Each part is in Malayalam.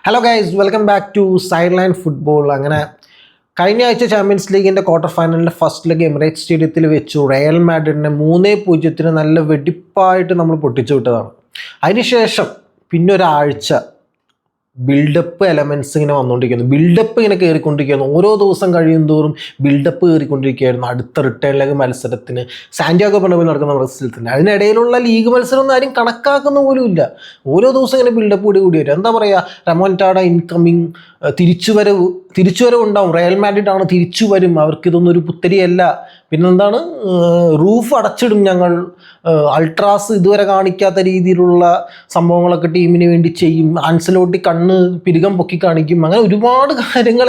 Hello guys, welcome back to side line football. അങ്ങനെ കഴിഞ്ഞ ആഴ്ച ചാമ്പ്യൻസ് ലീഗിൻ്റെ ക്വാർട്ടർ ഫൈനലിൻ്റെ ഫസ്റ്റ് ലെഗ് എമിറേറ്റ്സ് സ്റ്റേഡിയത്തിൽ വെച്ചു റയൽ മാഡ്രിഡിനെ 3-0 നല്ല വെടിപ്പായിട്ട് നമ്മൾ പൊട്ടിച്ചു വിട്ടതാണ്. അതിനുശേഷം പിന്നെ ഒരാഴ്ച ബിൽഡപ്പ് എലമെൻറ്റ്സ് ഇങ്ങനെ വന്നുകൊണ്ടിരിക്കുന്നു, ബിൽഡപ്പ് ഇങ്ങനെ കയറിക്കൊണ്ടിരിക്കുന്നു. ഓരോ ദിവസം കഴിയും തോറും ബിൽഡപ്പ് കയറിക്കൊണ്ടിരിക്കുകയായിരുന്നു അടുത്ത റിട്ടേൺ ലെഗ് മത്സരത്തിന്, സാന്റിയാഗോ ബെർണബിയിൽ നടക്കുന്ന മത്സരത്തിന്. അതിനിടയിലുള്ള ലീഗ് മത്സരമൊന്നും ആരും കണക്കാക്കുന്ന പോലും ഇല്ല. ഓരോ ദിവസം ഇങ്ങനെ ബിൽഡപ്പ് കൂടി വരും. എന്താ പറയുക, റെമോൺടാഡ ഇൻകമ്മിങ്, തിരിച്ചുവരവ് ഉണ്ടാവും. റയൽ മാഡ്രിഡ് ആണ്, തിരിച്ചു വരും, അവർക്കിതൊന്നും ഒരു പുത്തരിയല്ല. പിന്നെന്താണ്, റൂഫ് അടച്ചിടും ഞങ്ങൾ, അൾട്രാസ് ഇതുവരെ കാണിക്കാത്ത രീതിയിലുള്ള സംഭവങ്ങളൊക്കെ ടീമിന് വേണ്ടി ചെയ്യും, ആൻസലോട്ടി കണ്ണ് പിരികം പൊക്കി കാണിക്കും. അങ്ങനെ ഒരുപാട് കാര്യങ്ങൾ,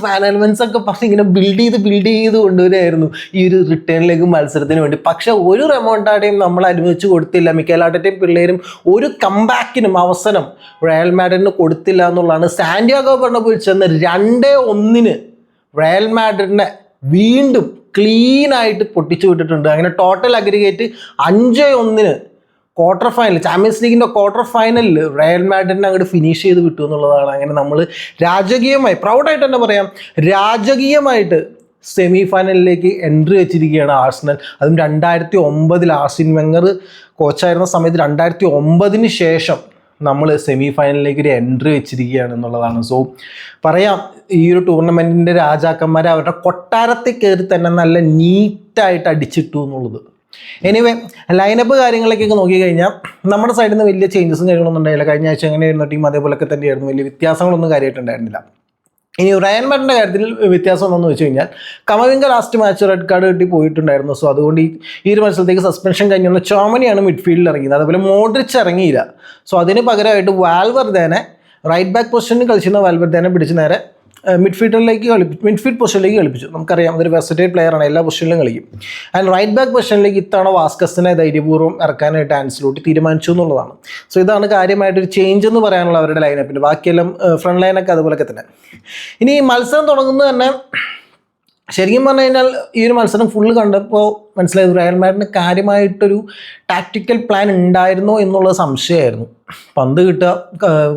ഫാൻ എലമെൻസ് ഒക്കെ പറഞ്ഞ് ഇങ്ങനെ ബിൽഡ് ചെയ്ത് കൊണ്ടുവരികയായിരുന്നു ഈ ഒരു റിട്ടേൺ ലെഗ് മത്സരത്തിന് വേണ്ടി. പക്ഷെ ഒരു റെമോൺടാഡയും നമ്മൾ അനുവദിച്ചു കൊടുത്തില്ല. മിക്കേൽ ആർട്ടറ്റയും പിള്ളേരും ഒരു കംബാക്കിനും അവസരം റയൽ മാഡ്രിഡിന് കൊടുത്തില്ല എന്നുള്ളതാണ്. സാന്റിയാഗോ ബെർണബിയിൽ ചെന്ന് 2-1 റയൽ മാഡ്രിഡിനെ വീണ്ടും ക്ലീനായിട്ട് പൊട്ടിച്ചു വിട്ടിട്ടുണ്ട്. അങ്ങനെ total aggregate 5-1 quarter final, champions ലീഗിൻ്റെ ക്വാർട്ടർ ഫൈനലിൽ റയൽ മാഡ്രിഡിനെ അങ്ങോട്ട് ഫിനിഷ് ചെയ്ത് വിട്ടു എന്നുള്ളതാണ്. അങ്ങനെ നമ്മൾ രാജകീയമായി, പ്രൗഡായിട്ട് തന്നെ പറയാം, രാജകീയമായിട്ട് സെമി ഫൈനലിലേക്ക് എൻട്രി വെച്ചിരിക്കുകയാണ് ആഴ്സണൽ. അതും 2009 ആർസൻ വെങ്ങർ കോച്ചായിരുന്ന സമയത്ത് 2009 ശേഷം നമ്മൾ സെമി ഫൈനലിലേക്ക് ഒരു എൻട്രി വെച്ചിരിക്കുകയാണ് എന്നുള്ളതാണ്. സോ പറയാം, ഈ ഒരു ടൂർണമെൻറ്റിൻ്റെ രാജാക്കന്മാരെ അവരുടെ കൊട്ടാരത്തിൽ കയറി തന്നെ നല്ല നീറ്റായിട്ട് അടിച്ചിട്ടു എന്നുള്ളത്. എനിവേ, ലൈനപ്പ് കാര്യങ്ങളിലേക്കൊക്കെ നോക്കിക്കഴിഞ്ഞാൽ നമ്മുടെ സൈഡിൽ നിന്ന് വലിയ ചേഞ്ചസും കാര്യങ്ങളൊന്നും ഉണ്ടായില്ല. കഴിഞ്ഞ ആഴ്ച എങ്ങനെയായിരുന്നു ടീം അതേപോലൊക്കെ തന്നെയായിരുന്നു, വലിയ വ്യത്യാസങ്ങളൊന്നും കാര്യമായിട്ടുണ്ടായിരുന്നില്ല. ഇനി റയൽ മാഡ്രിഡിൻ്റെ കാര്യത്തിൽ വ്യത്യാസം എന്താണെന്ന് വെച്ച് കഴിഞ്ഞാൽ, Camavinga last match red card കിട്ടി പോയിട്ടുണ്ടായിരുന്നു. സോ അതുകൊണ്ട് ഈ ഒരു മത്സരത്തേക്ക് സസ്പെൻഷൻ കഴിഞ്ഞ് വന്ന ചോമനിയാണ് മിഡ്ഫീൽഡിൽ ഇറങ്ങിയത്. അതേപോലെ മോഡ്രിച്ച് ഇറങ്ങിയില്ല. സോ അതിന് പകരമായിട്ട് വാൽവർദേനെ, റൈറ്റ് ബാക്ക് പൊസിഷനിൽ കളിച്ചിരുന്ന വാൽവർദേനെ പിടിച്ച് നേരെ മിഡ്ഫീൽഡ് പൊസിഷനിലേക്ക് കളിപ്പിച്ചു. നമുക്കറിയാം, അതൊരു വെർസറ്റൈൽ പ്ലെയറാണ്, എല്ലാ പൊസിഷനിലും കളിക്കും. ആൻഡ് റൈറ്റ് ബാക്ക് പൊസിഷനിലേക്ക് ഇത്തവണ വാസ്കസിനെ ധൈര്യപൂർവ്വം ഇറക്കാനായിട്ട് ആൻസലോട്ടി തീരുമാനിച്ചു എന്നുള്ളതാണ്. സോ ഇതാണ് കാര്യമായിട്ടൊരു ചേഞ്ച് എന്ന് പറയാനുള്ള അവരുടെ ലൈനപ്പിൻ്റെ. ബാക്കിയെല്ലാം ഫ്രണ്ട് ലൈനൊക്കെ അതുപോലൊക്കെ തന്നെ. ഇനി മത്സരം തുടങ്ങുന്നത് തന്നെ ശരിക്കും പറഞ്ഞു കഴിഞ്ഞാൽ ഈ ഒരു മത്സരം ഫുള്ള് കണ്ടപ്പോൾ മനസ്സിലായത് റയൽ മാഡ്രിഡിന് കാര്യമായിട്ടൊരു ടാക്റ്റിക്കൽ പ്ലാൻ ഉണ്ടായിരുന്നോ എന്നുള്ളത് സംശയമായിരുന്നു. പന്ത് കിട്ടുക,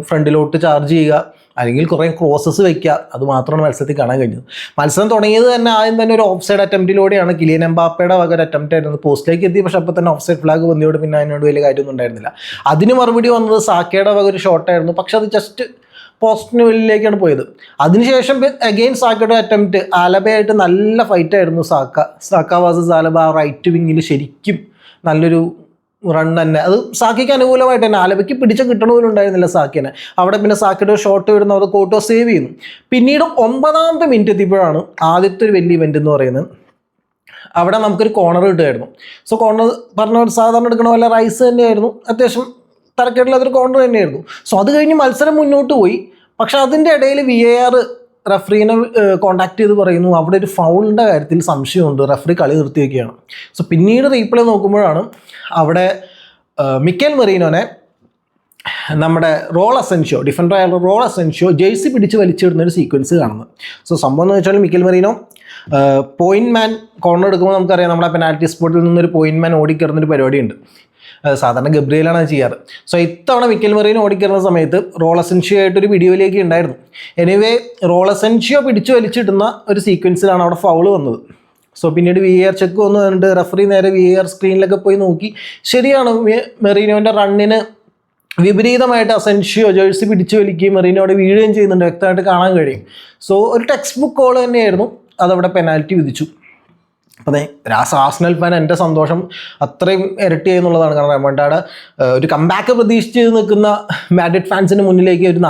ഫ്രണ്ടിലോട്ട് ചാർജ് ചെയ്യുക, അല്ലെങ്കിൽ കുറേ ക്രോസസ് വയ്ക്കുക, അത് മാത്രമാണ് മത്സരത്തിൽ കാണാൻ കഴിഞ്ഞത്. മത്സരം തുടങ്ങിയത് തന്നെ ആദ്യം തന്നെ ഒരു ഓഫ് സൈഡ് അറ്റംപ്റ്റിലൂടെയാണ്. കിലിയൻ എംബാപ്പയുടെ വക ഒരു അറ്റംപ്റ്റ് ആയിരുന്നു. പോസ്റ്റിലേക്ക് എത്തി, പക്ഷെ അപ്പോൾ തന്നെ ഓഫ് സൈഡ് ഫ്ലാഗ് വന്നതോട് പിന്നെ അതിനോട് വലിയ കാര്യമൊന്നും ഉണ്ടായിരുന്നില്ല. അതിന് മറുപടി വന്നത് സാക്കയുടെ വക ഒരു ഷോട്ടായിരുന്നു. പക്ഷെ അത് ജസ്റ്റ് പോസ്റ്റിന് വെളിയിലേക്കാണ് പോയത്. അതിനുശേഷം അഗെയിൻ സാക്കയുടെ അറ്റംപ്റ്റ്, ആലബയായിട്ട് നല്ല ഫൈറ്റായിരുന്നു. സാക്ക വേഴ്സസ് ആലബ റൈറ്റ് വിങ്ങിൽ ശരിക്കും നല്ലൊരു റൺ തന്നെ. അത് സാക്കിക്ക് അനുകൂലമായിട്ട് തന്നെ, ആലബയ്ക്ക് പിടിച്ച കിട്ടണ പോലും ഉണ്ടായിരുന്നില്ല സാക്കിനെ. അവിടെ പിന്നെ സാക്കിയുടെ ഷോട്ട് വരുന്നു, അത് കോട്ടോ സേവ് ചെയ്യുന്നു. പിന്നീട് 9ാമത്തെ മിനിറ്റ് എത്തിയപ്പോഴാണ് ആദ്യത്തെ ഒരു വലിയ ഇവൻ്റ് എന്ന് പറയുന്നത്. അവിടെ നമുക്കൊരു കോർണർ കിട്ടുമായിരുന്നു. സോ കോർണർ പറഞ്ഞ സാധാരണ എടുക്കണ പോലെ റൈസ് തന്നെയായിരുന്നു, അത്യാവശ്യം തരക്കേടില്ലാത്തൊരു കോർണർ തന്നെയായിരുന്നു. സോ അത് കഴിഞ്ഞ് മത്സരം മുന്നോട്ട് പോയി. പക്ഷെ അതിൻ്റെ ഇടയിൽ VAR റെഫറീനെ കോൺടാക്ട് ചെയ്ത് പറയുന്നു അവിടെ ഒരു ഫൗളിൻ്റെ കാര്യത്തിൽ സംശയമുണ്ട്, റെഫറി കളി നിർത്തി വയ്ക്കുകയാണ്. സോ പിന്നീട് റീപ്ലേ നോക്കുമ്പോഴാണ് അവിടെ മിക്കേൽ മെറീനോനെ നമ്മുടെ ഡിഫൻഡറായ റോൾ അസെൻഷ്യോ ജേഴ്സി പിടിച്ച് വലിച്ചിടുന്ന ഒരു സീക്വൻസ് കാണുന്നത്. സോ സംഭവം എന്ന് വെച്ചാൽ, മിക്കേൽ മെറീനോ പോയിന്റ് മാൻ കോർണർ എടുക്കുമ്പോൾ നമുക്കറിയാം, നമ്മുടെ പെനാൽറ്റി സ്പോട്ടിൽ നിന്നൊരു പോയിന്റ് മാൻ ഓടിക്കയറുന്നൊരു പരിപാടിയുണ്ട്. സാധാരണ ഗബ്രിയലാണ് അത് ചെയ്യാറ്. സോ ഇത്തവണ മിക്കേൽ മെറീനോ ഓടിക്കയറുന്ന സമയത്ത് റോൾ അസെൻഷ്യോ ആയിട്ടൊരു വീഡിയോയിലേക്ക് ഉണ്ടായിരുന്നു. എനിവേ, റോൾ അസെൻഷ്യോ പിടിച്ച് വലിച്ചിടുന്ന ഒരു സീക്വൻസിലാണ് അവിടെ ഫൗള് വന്നത്. സോ പിന്നീട് VAR ചെക്ക് വന്നു പറഞ്ഞിട്ട് റെഫറി നേരെ VAR സ്ക്രീനിലൊക്കെ പോയി നോക്കി. ശരിയാണ്, മെറീനോൻ്റെ റണ്ണിന് വിപരീതമായിട്ട് അസെൻഷ്യോ ജേഴ്സി പിടിച്ച് വലിക്കുകയും മെറീനോടെ വീഴുകയും ചെയ്യുന്നുണ്ട്, വ്യക്തമായിട്ട് കാണാൻ കഴിയും. സോ ഒരു ടെക്സ്റ്റ് ബുക്ക് കോൾ തന്നെയായിരുന്നു, അതവിടെ പെനാൽറ്റി വിധിച്ചു. അപ്പോൾ ആർസണൽ ഫാൻ എൻ്റെ സന്തോഷം അത്രയും ഇരട്ടിയായി എന്നുള്ളതാണ്. കാരണം റെമോൺടാഡ ഒരു കംബാക്ക് പ്രതീക്ഷിച്ച് നിൽക്കുന്ന മാഡ്രിഡ് ഫാൻസിന് മുന്നിലേക്ക് ഒരു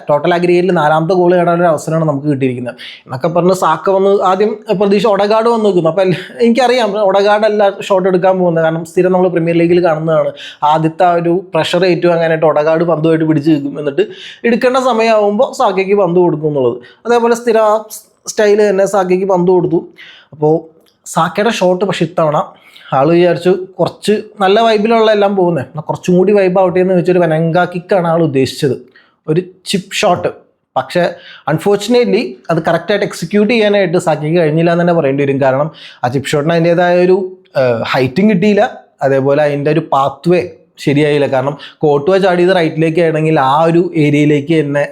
ടോട്ടൽ അഗ്രിഗേറ്റിൽ 4ാമത്തെ ഗോൾ നേടാനൊരു അവസരമാണ് നമുക്ക് കിട്ടിയിരിക്കുന്നത് എന്നൊക്കെ പറഞ്ഞ് സാക്ക വന്ന് ആദ്യം പ്രതീക്ഷ ഒഡഗാർഡ് വന്ന് നിൽക്കുന്നു. അപ്പോൾ എനിക്കറിയാം ഒഡഗാർഡ് അല്ല ഷോട്ട് എടുക്കാൻ പോകുന്നത്, കാരണം സ്ഥിരം നമ്മൾ പ്രീമിയർ ലീഗിൽ കാണുന്നതാണ്. ആദ്യത്തെ ഒരു പ്രഷർ ഏറ്റുവാങ്ങാനായിട്ട് ഒഡഗാർഡ് പന്തുമായിട്ട് പിടിച്ച് നിൽക്കും, എന്നിട്ട് എടുക്കേണ്ട സമയമാകുമ്പോൾ സാക്കയ്ക്ക് പന്ത് കൊടുക്കും എന്നുള്ളത്. അതേപോലെ സ്ഥിര സ്റ്റൈൽ തന്നെ സാക്കയ്ക്ക് പന്ത് കൊടുത്തു. അപ്പോൾ സാക്കയുടെ ഷോട്ട് പക്ഷെ ഇത്തവണ ആൾ വിചാരിച്ചു കുറച്ച് നല്ല വൈബിലുള്ള എല്ലാം പോകുന്നത്, കുറച്ചും കൂടി വൈബ് ആവട്ടെ എന്ന് വെച്ചൊരു വെനങ്ക കിക്കാണ് ആൾ ഉദ്ദേശിച്ചത്, ഒരു ചിപ്പ് ഷോട്ട്. പക്ഷേ അൺഫോർച്ചുനേറ്റ്ലി അത് കറക്റ്റായിട്ട് എക്സിക്യൂട്ട് ചെയ്യാനായിട്ട് സാക്കയ്ക്ക് കഴിഞ്ഞില്ല എന്ന് തന്നെ പറയേണ്ടി വരും. കാരണം ആ ചിപ്പ് ഷോട്ടിന് അതിൻ്റേതായ ഒരു ഹൈറ്റും കിട്ടിയില്ല, അതേപോലെ അതിൻ്റെ ഒരു പാത്ത് വേ ശരിയായില്ല. കാരണം കോട്ടുവ ചാടിയത് റൈറ്റിലേക്ക് ആണെങ്കിൽ ആ ഒരു ഏരിയയിലേക്ക് തന്നെ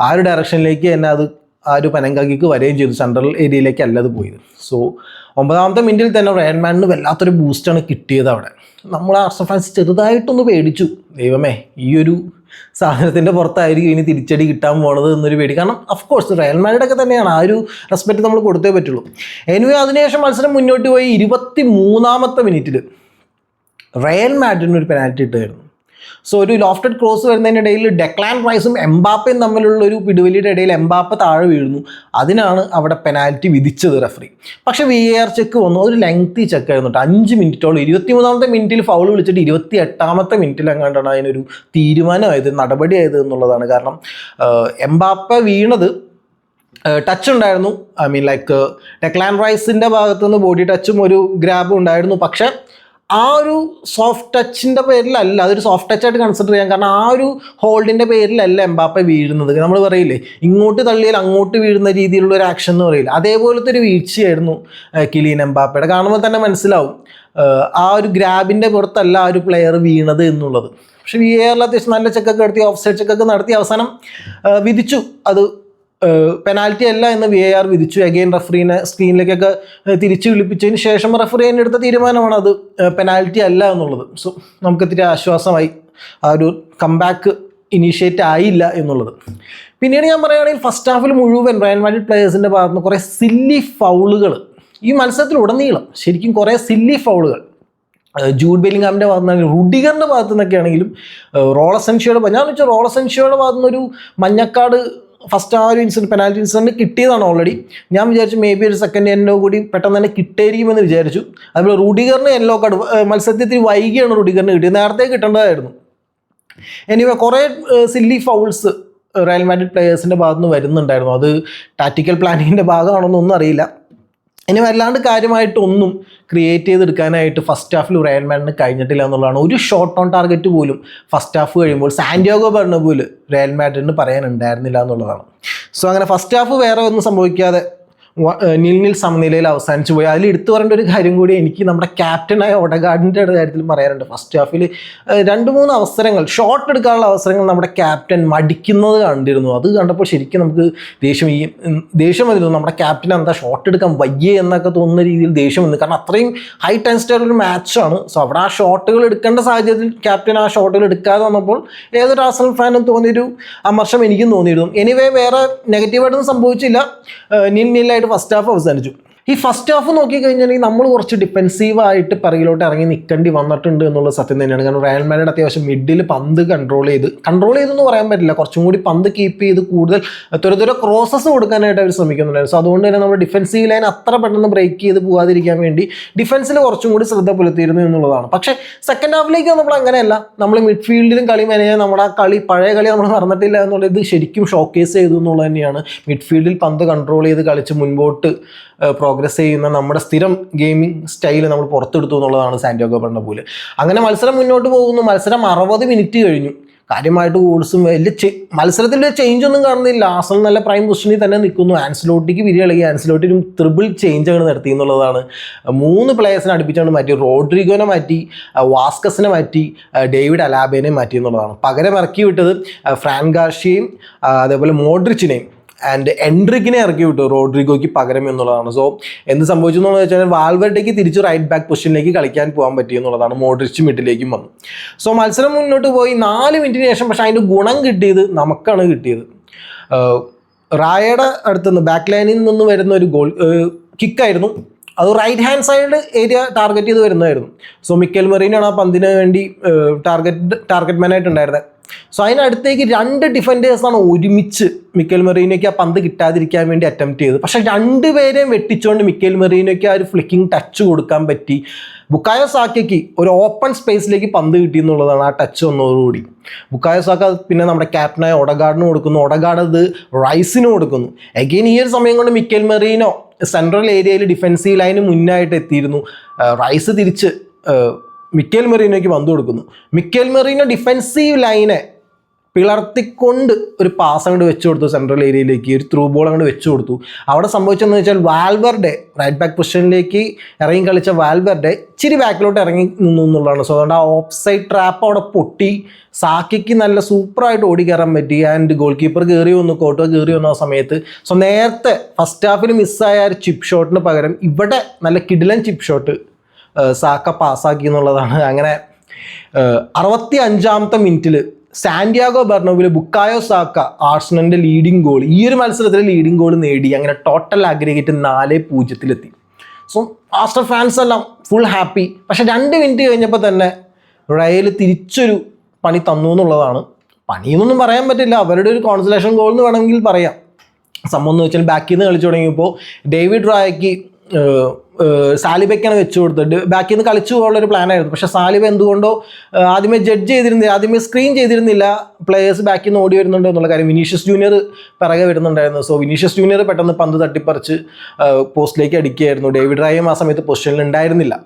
ആ ഒരു ഡയറക്ഷനിലേക്ക് തന്നെ അത് ആ ഒരു പെനങ്കാക്കിക്ക് വരികയും ചെയ്തു. സെൻട്രൽ ഏരിയയിലേക്ക് അല്ല അത് പോയത്. സോ 9ാമത്തെ മിനിറ്റിൽ തന്നെ റയൽ മാഡിന് വല്ലാത്തൊരു ബൂസ്റ്റാണ് കിട്ടിയത്. അവിടെ നമ്മൾ ആർസണൽ ഫാൻസ് ചെറുതായിട്ടൊന്ന് പേടിച്ചു, ദൈവമേ ഈ ഒരു സാധനത്തിൻ്റെ പുറത്തായിരിക്കും ഇനി തിരിച്ചടി കിട്ടാൻ പോണത് എന്നൊരു പേടി. കാരണം അഫ്കോഴ്സ് റയൽ മാഡ്രിഡൊക്കെ തന്നെയാണ്, ആ ഒരു റെസ്പെക്റ്റ് നമ്മൾ കൊടുത്തേ പറ്റുള്ളൂ. എനിവേ അതിനുശേഷം മത്സരം മുന്നോട്ട് പോയി 23ാമത്തെ മിനിറ്റിൽ റയൽ മാഡ്രിഡിന് ഒരു പെനാൽറ്റി ഇട്ടായിരുന്നു. സോ ഒരു ലോഫ്റ്റഡ് ക്രോസ് വരുന്നതിനിടയിൽ ഡെക്ലാൻ റൈസും എംബാപ്പയും തമ്മിലുള്ള ഒരു പിടിവലിയുടെ ഇടയിൽ എംബാപ്പ താഴെ വീഴുന്നു. അതിനാണ് അവിടെ പെനാൽറ്റി വിധിച്ചത് റെഫറി. പക്ഷേ VAR ചെക്ക് വന്നു, ഒരു ലെങ്തി ചെക്ക് ആയിരുന്നു കേട്ടോ, 5 മിനിറ്റോളം. 23ാമത്തെ മിനിറ്റിൽ ഫൗൾ വിളിച്ചിട്ട് 28ാമത്തെ മിനിറ്റിൽ എങ്ങാണ്ടാണ് അതിനൊരു തീരുമാനമായത്, നടപടിയായത് എന്നുള്ളതാണ്. കാരണം എംബാപ്പ വീണത് ടച്ച് ഉണ്ടായിരുന്നു, ഐ മീൻ ലൈക്ക് ഡെക്ലാൻ റൈസിൻ്റെ ഭാഗത്തുനിന്ന് ബോഡി ടച്ചും ഒരു ഗ്രാബും ഉണ്ടായിരുന്നു. പക്ഷേ ആ ഒരു സോഫ്റ്റ് ടച്ചിൻ്റെ പേരിലല്ല, അതൊരു സോഫ്റ്റ് ടച്ചായിട്ട് കൺസിഡർ ചെയ്യാം. കാരണം ആ ഒരു ഹോൾഡിൻ്റെ പേരിലല്ല എംബാപ്പ വീഴുന്നത്. നമ്മൾ പറയില്ലേ ഇങ്ങോട്ട് തള്ളിയാൽ അങ്ങോട്ട് വീഴുന്ന രീതിയിലുള്ള ഒരു ആക്ഷൻ എന്ന് പറയില്ല, അതേപോലത്തെ ഒരു വീഴ്ചയായിരുന്നു കിലിയൻ എംബാപ്പയുടെ. കാണുമ്പോൾ തന്നെ മനസ്സിലാവും ആ ഒരു ഗ്രാബിൻ്റെ പുറത്തല്ല ആ ഒരു പ്ലെയർ വീണത് എന്നുള്ളത്. പക്ഷേ VAR അത്യാവശ്യം നല്ല ചെക്കൊക്കെ നടത്തി, ഓഫ് സൈഡ് ചെക്കൊക്കെ നടത്തി അവസാനം വിധിച്ചു അത് പെനാൽറ്റി അല്ല എന്ന് VAR വിധിച്ചു. അഗെയിൻ റെഫറീനെ സ്ക്രീനിലേക്കൊക്കെ തിരിച്ചു വിളിപ്പിച്ചതിന് ശേഷം റെഫറി തന്നെ എടുത്ത തീരുമാനമാണ് അത് പെനാൽറ്റി അല്ല എന്നുള്ളത്. സോ നമുക്ക് ഇത്തിരി ആശ്വാസമായി, ആ ഒരു കംബാക്ക് ഇനീഷ്യേറ്റ് ആയില്ല എന്നുള്ളത്. പിന്നീട് ഞാൻ പറയുകയാണെങ്കിൽ ഫസ്റ്റ് ഹാഫിൽ മുഴുവൻ റയൽ മാഡ്രിഡ് പ്ലേയേഴ്സിൻ്റെ ഭാഗത്ത് നിന്ന് കുറേ സില്ലി ഫൗളുകൾ, ഈ മത്സരത്തിലുടനീളം ശരിക്കും കുറേ സില്ലി ഫൗളുകൾ ജൂഡ് ബെല്ലിംഗ്ഹാമിൻ്റെ ഭാഗത്തു നിന്നാണെങ്കിലും റുഡിഗറിൻ്റെ ഭാഗത്തു നിന്നൊക്കെ ആണെങ്കിലും റോളസെൻഷിയോയുടെ, ഞാൻ വെച്ചാൽ റോളസെൻഷിയോയുടെ ഭാഗത്തു നിന്നൊരു മഞ്ഞക്കാട് ഫസ്റ്റ് ആ ഒരു ഇൻസിഡൻറ്റ് പെനാൽറ്റി ഇൻസിഡൻറ്റ് കിട്ടിയതാണ് ഓൾറെഡി. ഞാൻ വിചാരിച്ചു മേ ബി ഒരു സെക്കൻഡ് യെല്ലോ കൂടി പെട്ടെന്ന് തന്നെ കിട്ടിയിരിക്കുമെന്ന് വിചാരിച്ചു. അതുപോലെ റുഡിഗറിന് യെല്ലോ കാർഡ് മത്സരത്തിൽ വൈകിയാണ് റുഡിഗറിന് കിട്ടിയത്, നേരത്തെ കിട്ടേണ്ടതായിരുന്നു. എനിവേ കുറേ സില്ലി ഫൗൾസ് റയൽ മാഡ്രിഡ് പ്ലേയേഴ്സിൻ്റെ ഭാഗത്ത് നിന്ന് വരുന്നുണ്ടായിരുന്നു. അത് ടാക്റ്റിക്കൽ പ്ലാനിങ്ങിൻ്റെ ഭാഗമാണെന്നൊന്നും അറിയില്ല. ഇനി വല്ലാണ്ട് കാര്യമായിട്ടൊന്നും ക്രിയേറ്റ് ചെയ്തെടുക്കാനായിട്ട് ഫസ്റ്റ് ഹാഫിൽ റയൽ മാഡ്രിഡിന് കഴിഞ്ഞിട്ടില്ല എന്നുള്ളതാണ്. ഒരു ഷോട്ട് ഓൺ ടാർഗറ്റ് പോലും ഫസ്റ്റ് ഹാഫ് കഴിയുമ്പോൾ സാന്റിയാഗോ ബെർണബൂവിൽ റയൽ മാഡ്രിഡിന് പറയാനുണ്ടായിരുന്നില്ല എന്നുള്ളതാണ്. സോ അങ്ങനെ ഫസ്റ്റ് ഹാഫ് വേറെ ഒന്നും സംഭവിക്കാതെ 0-0 സമനിലയിൽ അവസാനിച്ചു പോയി. അതിൽ എടുത്തു പറയേണ്ട ഒരു കാര്യം കൂടി എനിക്ക് നമ്മുടെ ക്യാപ്റ്റനായ ഒഡഗാർഡിൻ്റെ കാര്യത്തിൽ പറയാനുണ്ട്. ഫസ്റ്റ് ഹാഫിൽ 2-3 അവസരങ്ങൾ, ഷോട്ട് എടുക്കാനുള്ള അവസരങ്ങൾ നമ്മുടെ ക്യാപ്റ്റൻ മടിക്കുന്നത് കണ്ടിരുന്നു. അത് കണ്ടപ്പോൾ ശരിക്കും നമുക്ക് ദേഷ്യം വന്നിരുന്നു. നമ്മുടെ ക്യാപ്റ്റൻ എന്താ ഷോട്ട് എടുക്കാൻ വയ്യേ എന്നൊക്കെ തോന്നുന്ന രീതിയിൽ ദേഷ്യം വന്നു. കാരണം അത്രയും ഹൈ ടെൻസിറ്റിയായിട്ടുള്ളൊരു മാച്ചാണ്. സോ അവിടെ ആ ഷോട്ടുകൾ എടുക്കേണ്ട സാഹചര്യത്തിൽ ക്യാപ്റ്റൻ ആ ഷോട്ടുകൾ എടുക്കാതെ വന്നപ്പോൾ ഏതൊരു ആർസണൽ ഫാനും തോന്നിയൊരു അമർഷം എനിക്കും തോന്നിയിരുന്നു. എനിവേ വേറെ നെഗറ്റീവായിട്ടൊന്നും സംഭവിച്ചില്ല. 0-0 ഫസ്റ്റ് ഹാഫ് അവസാനിച്ചു. ഈ ഫസ്റ്റ് ഹാഫ് നോക്കിക്കഴിഞ്ഞാൽ നമ്മൾ കുറച്ച് ഡിഫെൻസീവായിട്ട് പിറകിലോട്ട് ഇറങ്ങി നിൽക്കേണ്ടി വന്നിട്ടുണ്ട് എന്നുള്ളത് സത്യം തന്നെയാണ്. കാരണം റയൽ മാഡ്രിഡ് അത്യാവശ്യം മിഡിൽ പന്ത് കൺട്രോൾ ചെയ്തെന്ന് പറയാൻ പറ്റില്ല, കുറച്ചും കൂടി പന്ത് കീപ്പ് ചെയ്ത് കൂടുതൽ തുര ക്രോസസ് കൊടുക്കാനായിട്ട് അവർ ശ്രമിക്കുന്നുണ്ടായിരുന്നു. സോ അതുകൊണ്ട് തന്നെ നമ്മൾ ഡിഫെൻസീവ് ലൈൻ അത്ര പെട്ടെന്ന് ബ്രേക്ക് ചെയ്ത് പോകാതിരിക്കാൻ വേണ്ടി ഡിഫൻസിൽ കുറച്ചും കൂടി ശ്രദ്ധ പുലർത്തിയിരുന്നു എന്നുള്ളതാണ്. പക്ഷേ സെക്കൻഡ് ഹാഫിലേക്ക് നമ്മൾ അങ്ങനെയല്ല, നമ്മൾ മിഡ്ഫീൽഡിലും കളി മെനയാൻ നമ്മുടെ ആ പഴയ കളി നമ്മൾ മറന്നിട്ടില്ല എന്നുള്ളത് ശരിക്കും ഷോക്കേസ് ചെയ്തു എന്നുള്ളത് തന്നെയാണ്. മിഡ്ഫീൽഡിൽ പന്ത് കൺട്രോൾ ചെയ്ത് കളിച്ച് മുൻപോട്ട് പ്രോഗ്രസ് ചെയ്യുന്ന നമ്മുടെ സ്ഥിരം ഗെയിമിംഗ് സ്റ്റൈൽ നമ്മൾ പുറത്തെടുത്തു എന്നുള്ളതാണ് സാന്റിയാഗോ ബെർണബൂവിൽ. അങ്ങനെ മത്സരം മുന്നോട്ട് പോകുന്നു. മത്സരം 60 മിനിറ്റ് കഴിഞ്ഞു. കാര്യമായിട്ട് ഗോൾസും വലിയ മത്സരത്തിൽ ചേഞ്ച് ഒന്നും കാണുന്നില്ല. ആർസണൽ നല്ല പ്രൈം പൊസിഷനിൽ തന്നെ നിൽക്കുന്നു. ആൻസലോട്ടിക്ക് വിരിയിളകി, ആൻസലോട്ടി ഒരു ട്രിപ്പിൾ ചേഞ്ചാണ് നടത്തി എന്നുള്ളതാണ്. 3 പ്ലേയേഴ്സിനെ അടുപ്പിച്ചാണ് മാറ്റി. റോഡ്രിഗോനെ മാറ്റി, വാസ്കസിനെ മാറ്റി, ഡേവിഡ് അലാബേനെ മാറ്റി എന്നുള്ളതാണ്. പകരം ഇറക്കി വിട്ടത് ഫ്രാൻ ഗാർഷ്യയും അതേപോലെ മോഡ്രിച്ചിനെയും ആൻഡ് എൻഡ്രിക്കിനെ ഇറക്കി വിട്ടു റോഡ്രിഗോയ്ക്ക് പകരം എന്നുള്ളതാണ്. സോ എന്ത് സംഭവിച്ചു എന്ന് വെച്ചാൽ വാൽവേർഡേക്ക് തിരിച്ച് റൈറ്റ് ബാക്ക് പൊസിഷനിലേക്ക് കളിക്കാൻ പോകാൻ പറ്റി എന്നുള്ളതാണ്. മോഡ്രിച്ച് മിഡിലേക്കും വന്നു. സോ മത്സരം മുന്നോട്ട് പോയി 4 മിനിറ്റിന് ശേഷം പക്ഷേ അതിൻ്റെ ഗുണം കിട്ടിയത് നമുക്കാണ് കിട്ടിയത്. റായയുടെ അടുത്തുനിന്ന് ബാക്ക് ലൈനിൽ നിന്ന് വരുന്ന ഒരു ഗോൾ കിക്കായിരുന്നു. അത് right hand side area target ചെയ്ത് വരുന്നതായിരുന്നു. സോ മിക്കൽ മെറീനാണ് ആ പന്തിന് വേണ്ടി ടാർഗറ്റ് മാനായിട്ടുണ്ടായിരുന്നത്. സോ അതിനടുത്തേക്ക് 2 ഡിഫൻഡേഴ്സാണ് ഒരുമിച്ച് മിക്കൽ മെറീനോയ്ക്ക് ആ പന്ത് കിട്ടാതിരിക്കാൻ വേണ്ടി അറ്റംപ്റ്റ് ചെയ്തത്. പക്ഷേ 2 പേരെയും വെട്ടിച്ചുകൊണ്ട് മിക്കൽ മെറീനോയ്ക്ക് ആ ഒരു ഫ്ലിക്കിംഗ് ടച്ച് കൊടുക്കാൻ പറ്റി. ബുക്കായോ സാക്കയ്ക്ക് ഒരു ഓപ്പൺ സ്പേസിലേക്ക് പന്ത് കിട്ടി എന്നുള്ളതാണ് ആ ടച്ച് വന്നതോടുകൂടി. ബുക്കായോ സാക്ക പിന്നെ നമ്മുടെ ക്യാപ്റ്റനായ ഒഡഗാർഡിന് കൊടുക്കുന്നു, ഒഡഗാർഡ് അത് റൈസിന് കൊടുക്കുന്നു. അഗെയിൻ ഈ ഒരു സമയം കൊണ്ട് മിക്കൽ മെറീനോ സെൻട്രൽ ഏരിയയിൽ ഡിഫൻസീവ് ലൈന് മുന്നായിട്ട് എത്തിയിരുന്നു. റൈസ് തിരിച്ച് മിക്കൽ മെറീനോയ്ക്ക് പന്ത് കൊടുക്കുന്നു. മിക്കൽ മെറീനോ ഡിഫൻസീവ് ലൈനെ പിളർത്തിക്കൊണ്ട് ഒരു പാസ് അങ്ങോട്ട് വെച്ച് കൊടുത്തു സെൻട്രൽ ഏരിയയിലേക്ക്, ഒരു ത്രൂ ബോൾ അങ്ങോട്ട് വെച്ച് കൊടുത്തു. അവിടെ സംഭവിച്ചതെന്ന് വെച്ചാൽ വാൽവെർഡെ റൈറ്റ് ബാക്ക് പൊസിഷനിലേക്ക് ഇറങ്ങി കളിച്ച വാൽവെർഡെ ഇച്ചിരി ബാക്കിലോട്ട് ഇറങ്ങി നിന്നു എന്നുള്ളതാണ്. സോ അതുകൊണ്ട് ആ ഓഫ് സൈഡ് ട്രാപ്പ് അവിടെ പൊട്ടി സാക്കിക്ക് നല്ല സൂപ്പറായിട്ട് ഓടി കയറാൻ പറ്റി. ആൻഡ് ഗോൾ കീപ്പർ കയറി വന്നു, കോട്ടോ കയറി വന്നു ആ സമയത്ത്. സോ നേരത്തെ ഫസ്റ്റ് ഹാഫിൽ മിസ്സായ ഒരു ചിപ്പ് ഷോട്ടിന് പകരം ഇവിടെ നല്ല കിടിലൻ ചിപ്പ് ഷോട്ട് സാക്ക പാസ്സാക്കി എന്നുള്ളതാണ്. അങ്ങനെ 65ാമത്തെ മിനിറ്റിൽ സാന്റിയാഗോ ബെർണബിൽ ബുക്കായോ സാക്ക ആർസണലിന്റെ ലീഡിംഗ് ഗോൾ, ഈ ഒരു മത്സരത്തിൽ ലീഡിംഗ് ഗോൾ നേടി. അങ്ങനെ total aggregate 4-0 so Arsenal fans എല്ലാം ഫുൾ ഹാപ്പി. പക്ഷെ 2 മിനിറ്റ് കഴിഞ്ഞപ്പോൾ തന്നെ റയൽ തിരിച്ചൊരു പണി തന്നു എന്നുള്ളതാണ്. പണിയെന്നൊന്നും പറയാൻ പറ്റില്ല, അവരുടെ ഒരു കോൺസലേഷൻ ഗോൾ എന്ന് വേണമെങ്കിൽ പറയാം. സംഭവം എന്ന് വെച്ചാൽ ബാക്കിൽ നിന്ന് കളിച്ചു തുടങ്ങിയപ്പോൾ ഡേവിഡ് റായയ്ക്ക് സാലിബയ്ക്കാണ് വെച്ച് കൊടുത്തത്. ബാക്കിൽ നിന്ന് കളിച്ചു പോകാനുള്ളൊരു പ്ലാനായിരുന്നു. പക്ഷേ സാലിബ എന്തുകൊണ്ടോ ആദ്യമേ ആദ്യമേ സ്ക്രീൻ ചെയ്തിരുന്നില്ല പ്ലേയേഴ്സ് ബാക്കിൽ നിന്ന് ഓടി വരുന്നുണ്ടോ എന്നുള്ള കാര്യം. വിനീഷ്യസ് ജൂനിയർ പിറകെ വരുന്നുണ്ടായിരുന്നു. സോ വിനീഷ്യസ് ജൂനിയർ പെട്ടെന്ന് പന്ത് തട്ടിപ്പറിച്ച് പോസ്റ്റിലേക്ക് അടിക്കുകയായിരുന്നു. ഡേവിഡ് റായും ആ സമയത്ത് പൊസിഷനിൽ ഉണ്ടായിരുന്നില്ല.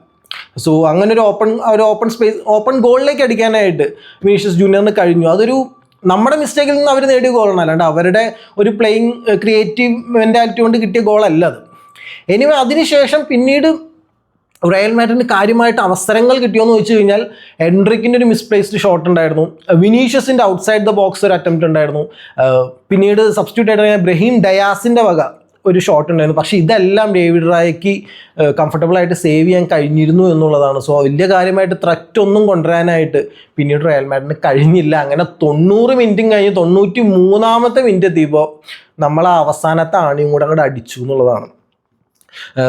സോ അങ്ങനെ ഒരു ഓപ്പൺ സ്പേസ്, ഓപ്പൺ ഗോളിലേക്ക് അടിക്കാനായിട്ട് വിനീഷ്യസ് ജൂനിയറിന് കഴിഞ്ഞു. അതൊരു നമ്മുടെ മിസ്റ്റേക്കിൽ നിന്ന് അവർ നേടിയ ഗോളാണ്, അല്ലാണ്ട് അവരുടെ ഒരു പ്ലേയിങ് ക്രിയേറ്റീവ് മെൻറ്റാലിറ്റി കൊണ്ട് കിട്ടിയ ഗോളല്ല അത്. എനിവേ അതിനുശേഷം പിന്നീട് റയൽ മാഡ്രിഡിന് കാര്യമായിട്ട് അവസരങ്ങൾ കിട്ടിയോന്ന് ചോദിച്ചു കഴിഞ്ഞാൽ എൻട്രിക്കിൻ്റെ ഒരു മിസ്പ്ലേസ്ഡ് ഷോട്ട് ഉണ്ടായിരുന്നു. വിനീഷ്യസിൻ്റെ ഔട്ട്സൈഡ് ദ ബോക്സ് ഒരു അറ്റംപ്റ്റ് ഉണ്ടായിരുന്നു. പിന്നീട് സബ്സ്റ്റിറ്റ്യൂട്ട് ആയിട്ട് ബ്രഹീം ഡയാസിൻ്റെ വക ഒരു ഷോട്ട് ഉണ്ടായിരുന്നു. പക്ഷേ ഇതെല്ലാം ഡേവിഡ് റായയ്ക്ക് കംഫർട്ടബിളായിട്ട് സേവ് ചെയ്യാൻ കഴിഞ്ഞിരുന്നു എന്നുള്ളതാണ്. സോ വലിയ കാര്യമായിട്ട് ത്രെറ്റ് ഒന്നും കൊണ്ടുവരാനായിട്ട് പിന്നീട് റയൽ മാഡ്രിഡിന് കഴിഞ്ഞില്ല. അങ്ങനെ 90 മിനിറ്റും കഴിഞ്ഞ് 93ാമത്തെ മിനിറ്റ് എത്തിയപ്പോൾ നമ്മൾ ആ അവസാനത്തെ ആണിയും കൂടെ അങ്ങോട്ട് അടിച്ചു എന്നുള്ളതാണ്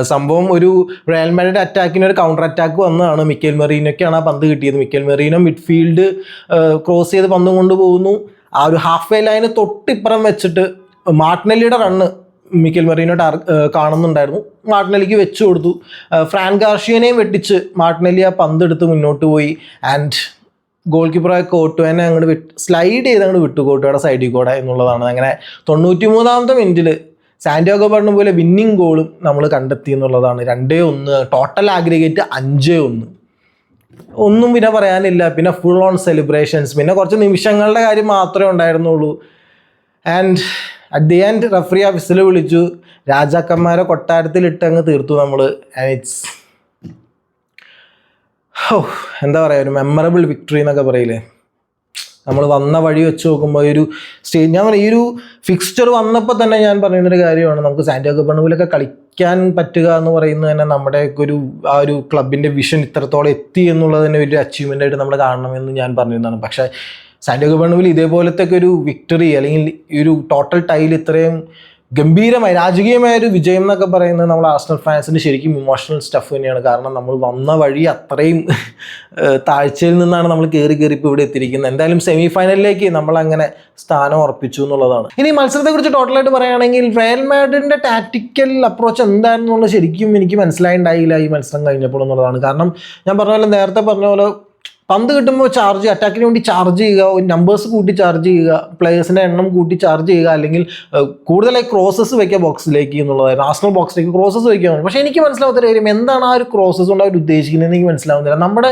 സംഭവം. ഒരു റയൽ മാഡ്രിഡ് അറ്റാക്കിന് ഒരു കൗണ്ടർ അറ്റാക്ക് വന്നതാണ്. മിക്കേൽ മെറീനൊക്കെയാണ് ആ പന്ത് കിട്ടിയത്. മിക്കേൽ മെറീനോ മിഡ്ഫീൽഡ് ക്രോസ് ചെയ്ത് പന്ത് കൊണ്ടുപോകുന്നു. ആ ഒരു ഹാഫ് വേ ലൈന് തൊട്ടിപ്പുറം വെച്ചിട്ട് മാർട്ടിനെല്ലിയുടെ റണ്ണ് മിക്കേൽ മെറീനോ കാണുന്നുണ്ടായിരുന്നു. മാർട്ടിനെല്ലിക്ക് വെച്ച് കൊടുത്തു. ഫ്രാൻ ഗാർഷിയനെയും വെട്ടിച്ച് മാർട്ടിനെല്ലി ആ പന്ത് എടുത്ത് മുന്നോട്ട് പോയി. ആൻഡ് ഗോൾ കീപ്പറായ കോട്ടുവനെ അങ്ങോട്ട് സ്ലൈഡ് ചെയ്ത് അങ്ങോട്ട് വിട്ടു കോട്ടുവയുടെ സൈഡിൽ കൂടെ എന്നുള്ളതാണ്. അങ്ങനെ 93ാമത്തെ മിനിറ്റിൽ സാന്റിയാഗോ ബെർണബിയിലെ വിന്നിംഗ് ഗോളും നമ്മൾ കണ്ടെത്തി എന്നുള്ളതാണ്. 2-1, ടോട്ടൽ ആഗ്രിഗേറ്റ് 5-1. ഒന്നും പിന്നെ പറയാനില്ല. പിന്നെ ഫുൾ ഓൺ സെലിബ്രേഷൻസ്, പിന്നെ കുറച്ച് നിമിഷങ്ങളുടെ കാര്യം മാത്രമേ ഉണ്ടായിരുന്നുള്ളൂ. And at the end referee ആ വിസിൽ വിളിച്ചു, രാജാക്കന്മാരെ കൊട്ടാരത്തിലിട്ട് അങ്ങ് തീർത്തു നമ്മൾ. ആൻഡ് ഇറ്റ്സ് എന്താ പറയുക, ഒരു മെമ്മറബിൾ വിക്ടറി എന്നൊക്കെ പറയില്ലേ. നമ്മൾ വന്ന വഴി വെച്ച് നോക്കുമ്പോൾ ഒരു സ്റ്റേജ്, ഞാൻ ഈ ഒരു ഫിക്സ്ചർ വന്നപ്പോൾ തന്നെ ഞാൻ പറയുന്നൊരു കാര്യമാണ്, നമുക്ക് സാന്റിയാഗോ ബെർണബിയിലൊക്കെ കളിക്കാൻ പറ്റുക എന്ന് പറയുന്നത് തന്നെ നമ്മുടെയൊക്കെ ആ ഒരു ക്ലബിൻ്റെ വിഷൻ ഇത്രത്തോളം എത്തി എന്നുള്ളത് തന്നെ വലിയൊരു അച്ചീവ്മെൻ്റ് ആയിട്ട് നമ്മൾ കാണണമെന്ന് ഞാൻ പറഞ്ഞിരുന്നതാണ്. പക്ഷേ സാന്റിയാഗോ ബെർണബിയിൽ ഇതേപോലത്തെ ഒരു വിക്ടറി അല്ലെങ്കിൽ ഈ ഒരു ടോട്ടൽ ടൈൽ ഇത്രയും ഗംഭീരമായി രാജകീയമായ ഒരു വിജയം എന്നൊക്കെ പറയുന്നത് നമ്മൾ ആർസണൽ ഫാൻസിന് ശരിക്കും ഇമോഷണൽ സ്റ്റഫ് തന്നെയാണ്. കാരണം നമ്മൾ വന്ന വഴി അത്രയും താഴ്ചയിൽ നിന്നാണ് നമ്മൾ കയറി ഇപ്പോൾ ഇവിടെ എത്തിയിരിക്കുന്നത്. എന്തായാലും സെമി ഫൈനലിലേക്ക് നമ്മൾ അങ്ങനെ സ്ഥാനം ഉറപ്പിച്ചു എന്നുള്ളതാണ്. ഇനി മത്സരത്തെക്കുറിച്ച് ടോട്ടലായിട്ട് പറയുകയാണെങ്കിൽ റയൽ മാഡ്രിഡിൻ്റെ ടാക്ടിക്കൽ അപ്രോച്ച് എന്താണെന്നുള്ളത് ശരിക്കും എനിക്ക് മനസ്സിലായിണ്ടായില്ല ഈ മത്സരം കഴിഞ്ഞപ്പോൾ എന്നുള്ളതാണ്. കാരണം ഞാൻ നേരത്തെ പറഞ്ഞ പോലെ പന്ത് കിട്ടുമ്പോൾ അറ്റാക്കിന് വേണ്ടി ചാർജ് ചെയ്യുക, നമ്പേഴ്സ് കൂട്ടി ചാർജ് ചെയ്യുക, പ്ലേയേഴ്സിൻ്റെ എണ്ണം കൂട്ടി ചാർജ് ചെയ്യുക, അല്ലെങ്കിൽ കൂടുതലായി ക്രോസസ് വയ്ക്കുക ബോക്സിലേക്ക് എന്നുള്ളതായിരുന്നു. ആർസണൽ ബോക്സിലേക്ക് ക്രോസസ് വയ്ക്കുക. പക്ഷേ എനിക്ക് മനസ്സിലാവാത്ത കാര്യം എന്താണ് ആ ഒരു ക്രോസസ് കൊണ്ട് അവർ ഉദ്ദേശിക്കുന്നത് എനിക്ക് മനസ്സിലാവുന്നില്ല. നമ്മുടെ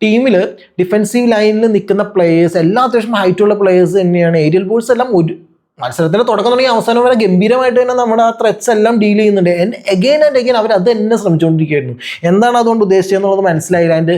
ടീമിൽ ഡിഫെൻസീവ് ലൈനിൽ നിൽക്കുന്ന പ്ലേയേഴ്സ് എല്ലാം അത്യാവശ്യം ഹൈറ്റുള്ള പ്ലേയേഴ്സ് തന്നെയാണ്. ഏരിയൽ ബോൾസ് എല്ലാം ഒരു മത്സരത്തിൻ്റെ തുടക്കം തുടങ്ങി അവസാനം വരെ ഗംഭീരമായിട്ട് തന്നെ നമ്മുടെ ആ ത്രെറ്റ്സ് എല്ലാം ഡീൽ ചെയ്യുന്നുണ്ട്. അഗെയിൻ ആൻഡ് അഗെയിൻ അവർ അത് തന്നെ ശ്രമിച്ചുകൊണ്ടിരിക്കുകയായിരുന്നു. എന്താണ് അതുകൊണ്ട് ഉദ്ദേശിച്ചത് എന്നുള്ളത് മനസ്സിലായില്ല. അതിൻ്റെ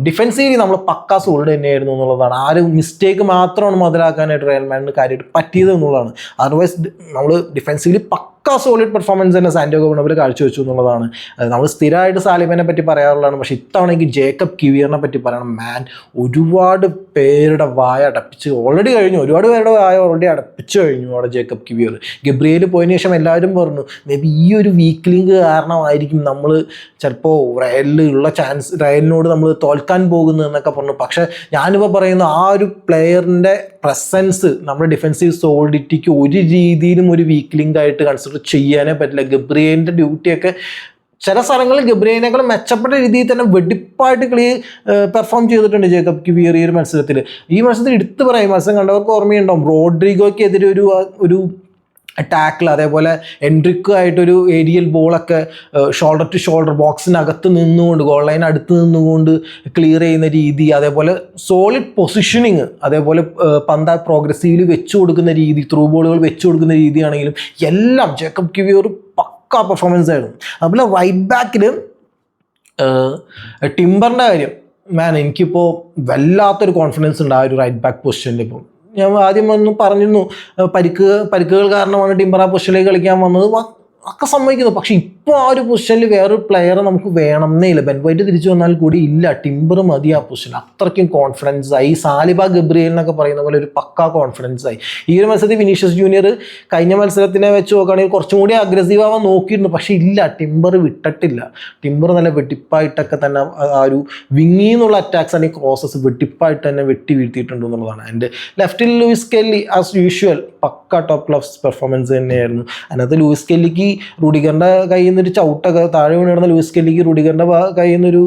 ഡിഫെൻസീവ്ലി നമ്മൾ പക്കാ സോൾഡ് തന്നെയായിരുന്നു എന്നുള്ളതാണ്. ആ ഒരു മിസ്റ്റേക്ക് മാത്രമാണ് മുതലാക്കാനായിട്ട് റയൽ മാഡ്രിഡിന് കാര്യമായിട്ട് പറ്റിയത് എന്നുള്ളതാണ്. അതർവൈസ് നമ്മൾ ഡിഫെൻസീവ്ലി പക്കാ സോളിഡ് പെർഫോമൻസ് തന്നെ സാന്റിയാഗോ ബെർണബിയിൽ കാഴ്ചവെച്ചു എന്നുള്ളതാണ്. നമ്മൾ സ്ഥിരമായിട്ട് സാലിബനെ പറ്റി പറയാറുള്ളതാണ്. പക്ഷേ ഇത്തവണ എനിക്ക് ജേക്കബ് കിവിയറിനെ പറ്റി പറയണം. മാൻ ഒരുപാട് പേരുടെ വായ അടപ്പിച്ച് ഓൾറെഡി കഴിഞ്ഞു, ഒരുപാട് പേരുടെ വായ ഓൾറെഡി അടപ്പിച്ചു കഴിഞ്ഞു അവിടെ ജേക്കബ് കിവിയർ. ഗബ്രിയേൽ പോയതിനു ശേഷം എല്ലാവരും പറഞ്ഞു മേ ബി ഈ ഒരു വീക്ക് ലിങ്ക് കാരണമായിരിക്കും നമ്മൾ ചിലപ്പോൾ റയലിലുള്ള റയലിനോട് നമ്മൾ തോൽക്കാൻ പോകുന്നു എന്നൊക്കെ പറഞ്ഞു. പക്ഷേ ഞാനിപ്പോൾ പറയുന്ന ആ ഒരു പ്ലെയറിൻ്റെ പ്രസൻസ് നമ്മുടെ ഡിഫെൻസീവ് സോളിഡിറ്റിക്ക് ഒരു രീതിയിലും ഒരു വീക്ക് ലിങ്ക് ആയിട്ട് കൺസിഡർ ചെയ്യാനേ പറ്റില്ല. ഗബ്രിയേലിൻ്റെ ഡ്യൂട്ടിയൊക്കെ ചില സ്ഥലങ്ങളിൽ ഗബ്രിയേലിനേക്കാളും മെച്ചപ്പെട്ട രീതിയിൽ തന്നെ വെടിപ്പായിട്ട് പെർഫോം ചെയ്തിട്ടുണ്ട് ജേക്കബ് കിവിയർ ഈ ഒരു മത്സരത്തിൽ. ഈ മത്സരത്തിൽ എടുത്തു പറയും, മത്സരം കണ്ടവർക്ക് ഓർമ്മയുണ്ടാവും, റോഡ്രിഗോയ്ക്കെതിരെ ഒരു ടാക്കിൾ, അതേപോലെ എൻട്രിക്കും ആയിട്ടൊരു ഏരിയൽ ബോളൊക്കെ ഷോൾഡർ ടു ഷോൾഡർ ബോക്സിനകത്ത് നിന്നുകൊണ്ട് ഗോൾ ലൈൻ അടുത്ത് നിന്നുകൊണ്ട് ക്ലിയർ ചെയ്യുന്ന രീതി, അതേപോലെ സോളിഡ് പൊസിഷനിങ്, അതേപോലെ പന്ത പ്രോഗ്രസീവില് വെച്ച് കൊടുക്കുന്ന രീതി, ത്രൂ ബോളുകൾ വെച്ച് കൊടുക്കുന്ന രീതിയാണെങ്കിലും എല്ലാം ജേക്കബ് കിവിയർ ഒരു പക്കാ പെർഫോമൻസ് ആയിരുന്നു. അതുപോലെ റൈറ്റ് ബാക്കിൽ ടിംബറിൻ്റെ കാര്യം എനിക്കിപ്പോൾ വല്ലാത്തൊരു കോൺഫിഡൻസ് ഉണ്ട് ആ ഒരു റൈറ്റ് ബാക്ക് പൊസിഷനിൽ. ഇപ്പോൾ ഞാൻ ആദ്യം പറഞ്ഞിരുന്നു പരിക്കുകൾ കാരണമാണ് ടിംബർ ആ പൊസിഷനിലേക്ക് കളിക്കാൻ വന്നത്, ഒക്കെ സമ്മതിക്കുന്നു. പക്ഷെ ഇപ്പോൾ ആ ഒരു പൊസിഷനിൽ വേറൊരു പ്ലെയറെ നമുക്ക് വേണമെന്നേ ഇല്ല. ബെൻ വൈറ്റ് തിരിച്ചു വന്നാൽ കൂടി ഇല്ല, ടിംബർ മതി ആ പൊസിഷൻ. അത്രയ്ക്കും കോൺഫിഡൻസ് ആയി. സാലിബ ഗബ്രിയേൽ എന്നൊക്കെ പറയുന്ന പോലെ ഒരു പക്കാ കോൺഫിഡൻസ് ആയി. ഈ ഒരു മത്സരത്തിൽ വിനീഷ്യസ് ജൂനിയർ കഴിഞ്ഞ മത്സരത്തിനെ വെച്ച് നോക്കുകയാണെങ്കിൽ കുറച്ചും കൂടി അഗ്രസീവ് ആവാൻ നോക്കിയിരുന്നു. പക്ഷെ ഇല്ല, ടിംബർ വിട്ടിട്ടില്ല. ടിംബർ നല്ല വെട്ടിപ്പായിട്ടൊക്കെ തന്നെ ആ ഒരു വിങ്ങിൽ നിന്നുള്ള അറ്റാക്സ് അല്ലെങ്കിൽ ക്രോസസ് വെട്ടിപ്പായിട്ട് തന്നെ വെട്ടി വീഴ്ത്തിയിട്ടുണ്ട് എന്നുള്ളതാണ്. എൻ്റെ ലെഫ്റ്റിൽ ലൂയിസ് കെല്ലി ആസ് യൂഷ്വൽ പക്ക ടോപ്പ് ക്ലാസ് പെർഫോമൻസ് തന്നെയായിരുന്നു. അതിനകത്ത് ലൂയിസ് കെല്ലിക്ക് റുഡിഗറിൻ്റെ കയ്യിൽ നിന്നൊരു ചവിട്ടൊക്കെ താഴെ വീണിടുന്ന ലൂയിസ് കെല്ലിക്ക് റുഡിഗറിൻ്റെ കയ്യിൽ നിന്നൊരു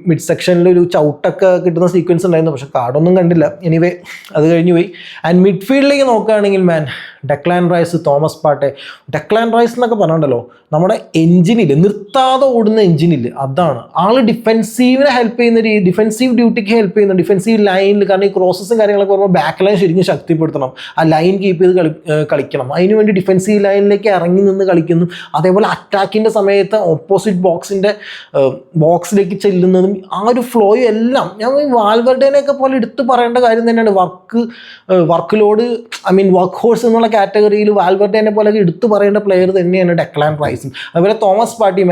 മിഡ് സെക്ഷനിലൊരു ചവിട്ടൊക്കെ കിട്ടുന്ന സീക്വൻസ് ഉണ്ടായിരുന്നു. പക്ഷെ കാർഡൊന്നും കണ്ടില്ല. എനിവേ അത് കഴിഞ്ഞു പോയി. ആൻഡ് മിഡ്ഫീൽഡിലേക്ക് നോക്കുകയാണെങ്കിൽ Declan Rice, Thomas Partey. Declan Rice എന്നൊക്കെ പറഞ്ഞിട്ടുണ്ടല്ലോ, നമ്മുടെ എഞ്ചിനിൽ നിർത്താതെ ഓടുന്ന എഞ്ചിനിൽ അതാണ് ആള്. ഡിഫെൻസീവിനെ ഹെൽപ്പ് ചെയ്യുന്ന ഡിഫെൻസീവ് ഡ്യൂട്ടിക്ക് ഹെൽപ്പ് ചെയ്യുന്ന ഡിഫെൻസീവ് ലൈനിൽ, കാരണം ഈ ക്രോസസും കാര്യങ്ങളൊക്കെ വരുമ്പോൾ ബാക്ക് ലൈൻ ശരിക്കും ശക്തിപ്പെടുത്തണം, ആ ലൈൻ കീപ്പ് ചെയ്ത് കളിക്കണം. അതിനുവേണ്ടി ഡിഫെൻസീവ് ലൈനിലേക്ക് ഇറങ്ങി നിന്ന് കളിക്കുന്നു. അതേപോലെ അറ്റാക്കിൻ്റെ സമയത്ത് ഓപ്പോസിറ്റ് ബോക്സിലേക്ക് ചെല്ലുന്നതും ആ ഒരു ഫ്ലോയും എല്ലാം ഞാൻ വാൽവർഡേനെയൊക്കെ പോലെ എടുത്തു പറയേണ്ട കാര്യം തന്നെയാണ്. വർക്ക് ലോഡ് വർക്ക് ഹോഴ്സ് എന്നുള്ള കാറ്റഗറിയിൽ വാൽവർഡേനെ പോലെ എടുത്തു പറയേണ്ട പ്ലെയർ തന്നെയാണ് ഡെക്ലാൻ റൈസും. അതുപോലെ Thomas party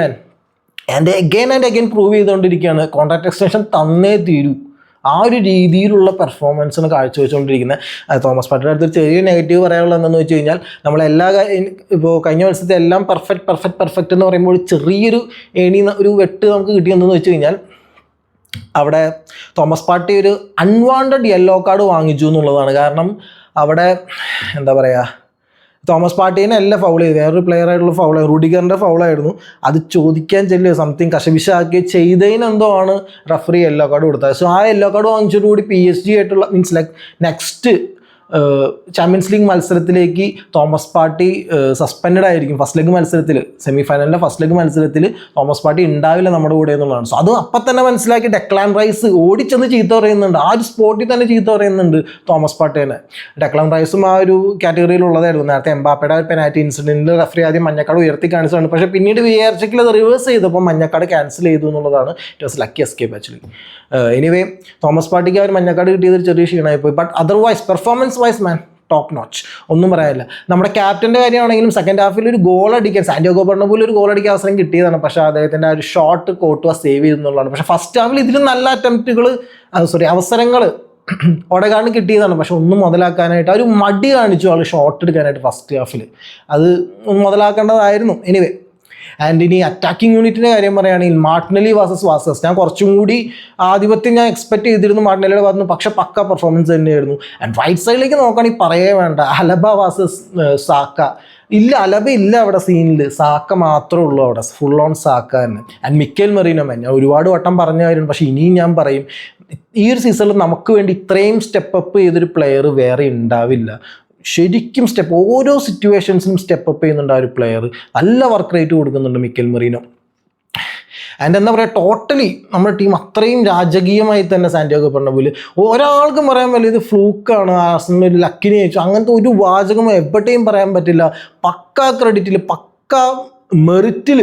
and again prove ചെയ്തുകൊണ്ടിരിക്കുകയാണ്. കോൺട്രാക്ട് എക്സ്റ്റൻഷൻ തന്നേ തീരൂ. ആ ഒരു രീതിയിലുള്ള പെർഫോമൻസാണ് കാഴ്ചവെച്ചുകൊണ്ടിരിക്കുന്നത്. തോമസ് പാർട്ടിയുടെ അടുത്തൊരു ചെറിയ നെഗറ്റീവ് പറയാനുള്ളത് എന്താണെന്ന് വെച്ച് കഴിഞ്ഞാൽ, നമ്മളെല്ലാ ഇപ്പോൾ കഴിഞ്ഞ മത്സരത്തിൽ എല്ലാം പെർഫെക്റ്റ് എന്ന് പറയുമ്പോൾ ചെറിയൊരു ഒരു വെട്ട് നമുക്ക് കിട്ടിയെന്ന് വെച്ച് കഴിഞ്ഞാൽ, അവിടെ തോമസ് പാർട്ടി ഒരു അൺവാണ്ടഡ് യെല്ലോ കാർഡ് വാങ്ങിച്ചു എന്നുള്ളതാണ്. കാരണം അവിടെ എന്താ പറയുക, തോമസ് പാർട്ടീനെ അല്ല ഫൗൾ ചെയ്ത്, വേറൊരു പ്ലെയർ ആയിട്ടുള്ള ഫൗളായിരുന്നു, റുഡിഗറിൻ്റെ ഫൗളായിരുന്നു. അത് ചോദിക്കാൻ ചെല്ലുക സംതിങ് കശപിശാക്കി ചെയ്തതിനെന്തോ ആണ് റഫറി യെല്ലോ കാർഡ് കൊടുത്തത്. സോ ആ യെല്ലോ കാർഡ് വാങ്ങിച്ചതോടുകൂടി PSG ആയിട്ടുള്ള നെക്സ്റ്റ് ചാമ്പ്യൻസ് ലീഗ് മത്സരത്തിലേക്ക് തോമസ് പാർട്ടി സസ്പെൻഡ് ആയിരിക്കും. ഫസ്റ്റ് ലെഗ് മത്സരത്തിൽ, സെമി ഫൈനലിൻ്റെ ഫസ്റ്റ് ലെഗ് മത്സരത്തിൽ തോമസ് പാർട്ടി ഉണ്ടാവില്ല നമ്മുടെ കൂടെ എന്നുള്ളതാണ്. സോ അത് അപ്പം തന്നെ മനസ്സിലാക്കി ഡെക്ലാൻ റൈസ് ഓടിച്ചെന്ന് ചീത്ത പറയുന്നുണ്ട്, ആ ഒരു സ്പോട്ടിൽ തന്നെ ചീത്ത പറയുന്നുണ്ട് തോമസ് പാർട്ടീനെ. ഡെക്ലാൻ റൈസും ആ ഒരു കാറ്റഗറിയിലുള്ളതായിരുന്നു. നേരത്തെ എംബാപ്പയുടെ ഒരു പെനാൽറ്റി ഇൻസിഡൻറ്റിൽ റഫറി ആദ്യം മഞ്ഞക്കാട് ഉയർത്തി കാണിച്ചതാണ്. പക്ഷേ പിന്നീട് VAR അത് റിവേഴ്സ് ചെയ്തപ്പോൾ മഞ്ഞക്കാട് ക്യാൻസൽ ചെയ്തു എന്നുള്ളതാണ്. It was lucky escape actually. Anyway Thomas പാർട്ടിക്ക് ആ ഒരു മഞ്ഞക്കാട് കിട്ടിയത് ചെറിയ ക്ഷീണമായി പോയി. But otherwise performance wise top notch, ഒന്നും പറയാനില്ല. നമ്മുടെ ക്യാപ്റ്റൻ്റെ കാര്യമാണെങ്കിലും സെക്കൻഡ് ഹാഫിൽ ഒരു ഗോൾ അടിക്കാൻ, സാന്റിയാഗോ ബെർണബൂവിൽ ഒരു ഗോൾ അടിക്കാൻ അവസരം കിട്ടിയതാണ്. പക്ഷേ അദ്ദേഹത്തിൻ്റെ ആ ഒരു ഷോട്ട് കോർട്ടുവ സേവ് ചെയ്തെന്നുള്ളതാണ്. പക്ഷേ ഫസ്റ്റ് ഹാഫിൽ ഇതിലും നല്ല അവസരങ്ങൾ ഒടകാണ് കിട്ടിയതാണ്. പക്ഷെ ഒന്നും മുതലാക്കാനായിട്ട് ആ ഒരു മടി കാണിച്ചു ആൾ ഷോട്ട് എടുക്കാനായിട്ട് ഫസ്റ്റ് ഹാഫിൽ. അത് മുതലാക്കേണ്ടതായിരുന്നു. എനിവേ, ആൻഡ് ഇനി അറ്റാക്കിംഗ് യൂണിറ്റിൻ്റെ കാര്യം പറയുകയാണെങ്കിൽ മാർട്ടിനെല്ലി വാസസ് ഞാൻ കുറച്ചും കൂടി ആധിപത്യം ഞാൻ എക്സ്പെക്ട് ചെയ്തിരുന്നു മാർട്ടിനെല്ലിയുടെ ഭാഗത്തുനിന്ന്. പക്ഷെ പക്ക പെർഫോമൻസ് തന്നെയായിരുന്നു. ആൻഡ് റൈറ്റ് സൈഡിലേക്ക് നോക്കുകയാണെങ്കിൽ പറയേ വേണ്ട, അലബ വാസസ് സാക്ക. ഇല്ല, അലബ ഇല്ല അവിടെ സീനിൽ, സാക്ക മാത്രമേ ഉള്ളൂ അവിടെ, ഫുൾ ഓൺ സാക്ക തന്നെ. ആൻഡ് മിക്കേൽ മെറീനോ ഞാൻ ഒരുപാട് വട്ടം പറഞ്ഞ കാര്യമാണ്, പക്ഷേ ഇനിയും ഞാൻ പറയും, ഈ ഒരു സീസണിൽ നമുക്ക് വേണ്ടി ഇത്രയും സ്റ്റെപ്പ് അപ്പ് ചെയ്തൊരു പ്ലെയർ വേറെ ഉണ്ടാവില്ല. ശരിക്കും ഓരോ സിറ്റുവേഷൻസിനും സ്റ്റെപ്പ് അപ്പ് ചെയ്യുന്നുണ്ട് ആ ഒരു പ്ലെയർ. നല്ല വർക്ക് റേറ്റ് കൊടുക്കുന്നുണ്ട് മിക്കേൽ മെറീനോ. ആൻഡ് എന്താ പറയുക, ടോട്ടലി നമ്മുടെ ടീം അത്രയും രാജകീയമായി തന്നെ സാന്റിയാഗോ ബെർണബൂവിൽ ഒരാൾക്കും പറയാൻ പറ്റില്ല ഇത് ഫ്ലൂക്കാണ്, ആർസണൽ ഒരു ലക്കിനെ അയച്ചു, അങ്ങനത്തെ ഒരു വാചകമോ എവിടെയും പറയാൻ പറ്റില്ല. പക്ക ക്രെഡിറ്റിൽ, പക്ക മെറിറ്റിൽ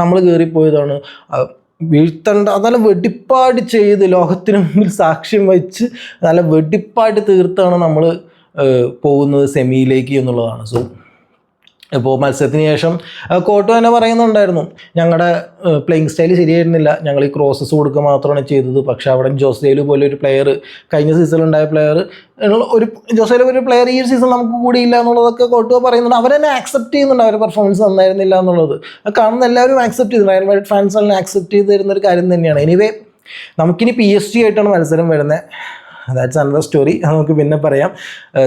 നമ്മൾ കയറിപ്പോയതാണ്. വീഴ്ത്തേണ്ട നല്ല വെടിപ്പാട് ചെയ്ത് ലോകത്തിന് മുമ്പിൽ സാക്ഷ്യം വഹിച്ച് നല്ല വെടിപ്പാട് തീർത്താണ് നമ്മൾ പോകുന്നത് സെമിയിലേക്ക് എന്നുള്ളതാണ്. സോ ഇപ്പോൾ മത്സരത്തിന് ശേഷം കോട്ട് തന്നെ പറയുന്നുണ്ടായിരുന്നു, ഞങ്ങളുടെ പ്ലേയിങ് സ്റ്റൈൽ ശരിയായിരുന്നില്ല, ഞങ്ങൾ ഈ ക്രോസസ് കൊടുക്കുക മാത്രമാണ് ചെയ്തത്. പക്ഷേ അവിടെ ജോസേലു പോലെ ഒരു പ്ലെയർ, കഴിഞ്ഞ സീസണിലുണ്ടായ പ്ലെയർ, ജോസേലു ഒരു പ്ലെയർ ഈ ഒരു സീസൺ നമുക്ക് കൂടിയില്ല എന്നുള്ളതൊക്കെ കോട്ട് പറയുന്നുണ്ട്. അവരെന്നെ ആക്സെപ്റ്റ് ചെയ്യുന്നുണ്ട് അവരുടെ പെർഫോമൻസ് നന്നായിരുന്നില്ല എന്നുള്ളത്. കാണുന്ന എല്ലാവരും ആക്സെപ്റ്റ് ചെയ്തു, റയൽ മാഡ്രിഡ് ഫാൻസ് എല്ലാം ആക്സെപ്റ്റ് ചെയ്ത് തരുന്നൊരു കാര്യം തന്നെയാണ്. എനിവേ, നമുക്കിനി PSG ആയിട്ടാണ് മത്സരം വരുന്നത്. ദാറ്റ്സ് അനദർ സ്റ്റോറി, നമുക്ക് പിന്നെ പറയാം.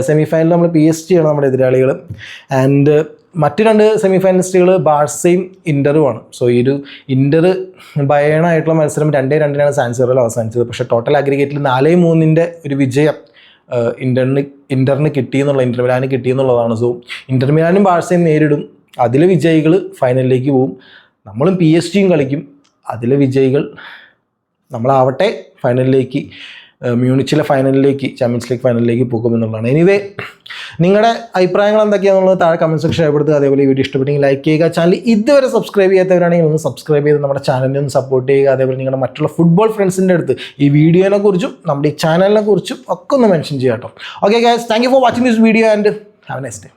സെമി ഫൈനലിൽ നമ്മൾ PSG ആണ് നമ്മുടെ എതിരാളികൾ. ആൻഡ് മറ്റ് രണ്ട് സെമി ഫൈനലിസ്റ്റുകൾ ബാഴ്സയും ഇൻ്ററുമാണ്. സോ ഈ ഒരു ഇൻ്റർ ബയേണായിട്ടുള്ള മത്സരം 2-2 സാൻ സിറോയിൽ അവസാനിച്ചത്. പക്ഷേ ടോട്ടൽ അഗ്രിഗേറ്റിൽ 4-3 ഒരു വിജയം ഇൻ്ററിന് കിട്ടിയെന്നുള്ള ഇൻ്റർ മിലാന് കിട്ടിയെന്നുള്ളതാണ്. സോ ഇൻ്റർ മിലാനും ബാഴ്സയും നേരിടും, അതിലെ വിജയികൾ ഫൈനലിലേക്ക് പോവും. നമ്മളും PSG കളിക്കും, അതിലെ വിജയികൾ നമ്മളാവട്ടെ ഫൈനലിലേക്ക്, മ്യൂണിച്ചിലെ ഫൈനലിലേക്ക്, ചാമ്പ്യൻസ് ലീഗ് ഫൈനലിലേക്ക് പോകുമെന്നുള്ളതാണ്. എനിവേ നിങ്ങളുടെ അഭിപ്രായങ്ങൾ എന്തൊക്കെയാണെന്നുള്ളത് താഴെ കമൻറ്റ് സെക്ഷൻ രേഖപ്പെടുത്തുക. അതേപോലെ ഈ വീഡിയോ ഇഷ്ടപ്പെട്ടെങ്കിൽ ലൈക്ക് ചെയ്യുക. ചാനൽ ഇതുവരെ സബ്സ്ക്രൈബ് ചെയ്യാത്തവരാണെങ്കിൽ ഒന്ന് സബ്സ്ക്രൈബ് ചെയ്ത് നമ്മുടെ ചാനലിനെ ഒന്ന് സപ്പോർട്ട് ചെയ്യുക. അതേപോലെ നിങ്ങളുടെ മറ്റുള്ള ഫുട്ബോൾ ഫ്രണ്ട്സിൻ്റെ അടുത്ത് ഈ വീഡിയോനെ കുറിച്ചും നമ്മുടെ ഈ ചാനലിനെ കുറിച്ചും ഒക്കെ ഒന്ന് മെൻഷൻ ചെയ്യാം കേട്ടോ. Okay guys, thank you for watching this video and have A nice day.